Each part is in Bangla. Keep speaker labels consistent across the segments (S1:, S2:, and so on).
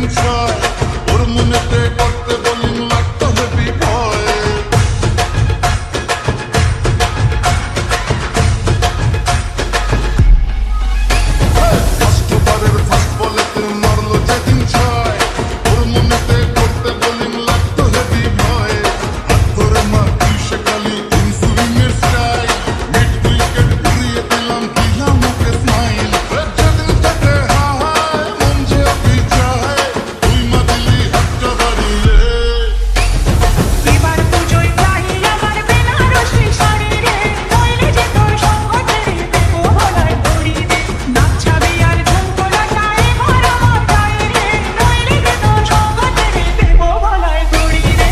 S1: হিংসায় ওর মনেতে করতে বলিং লাগতো হেবি ভয় ফার্স্টবারের ফার্স্ট বলেতে মারলো যেদিন ছয় ওর মনেতে করতে বলিং লাগতো হেবি ভয় হাত ধরে মারতি সে খালি ইনসুলিনের স্টাইল মিড উইকেট ঘুরিয়ে দিলাম দিলাম ওকে স্মাইল যেদিন থেকে হায় মন যে অপি চায় তুই মা দিলি হাতটা বাড়িয়ে
S2: এবার পুজোয় চাই আমার বেনারসি শাড়ি রে নইলে যে তোর সঙ্গ ছেড়ে দেবো গলায় দড়ি রে নাচাবি আর ঝুমকো লাটাই এবার আমার গায়ে রে নইলে যে তোর সঙ্গ ছেড়ে দেবো গলায় দড়ি রে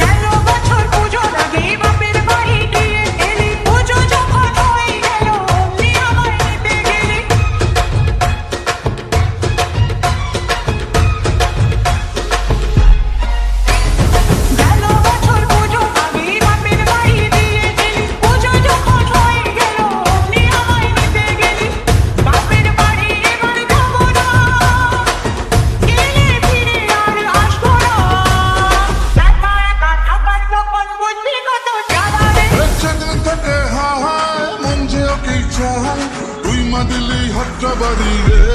S2: গেল বছর পুজোর আগে বাপের বাড়ি গিয়ে এলি পুজো যখন হয়ে গেল অমনি আমায় নিতে গেলি গেল বছর পুজোর আগে বাপের বাড়ি দিয়ে গেলি পুজো যখন হয়ে গেল অমনি আমায় নিতে গেলি বাপের বাড়ি এবার যাবো না গেলে ফিরে আর আসবো না একা একা থাকার তখন বুঝবি কত জ্বালা রে
S1: যেদিন থেকে হায় মন যে অপি চায় তুই মা দিলি হাতটা বাড়িয়ে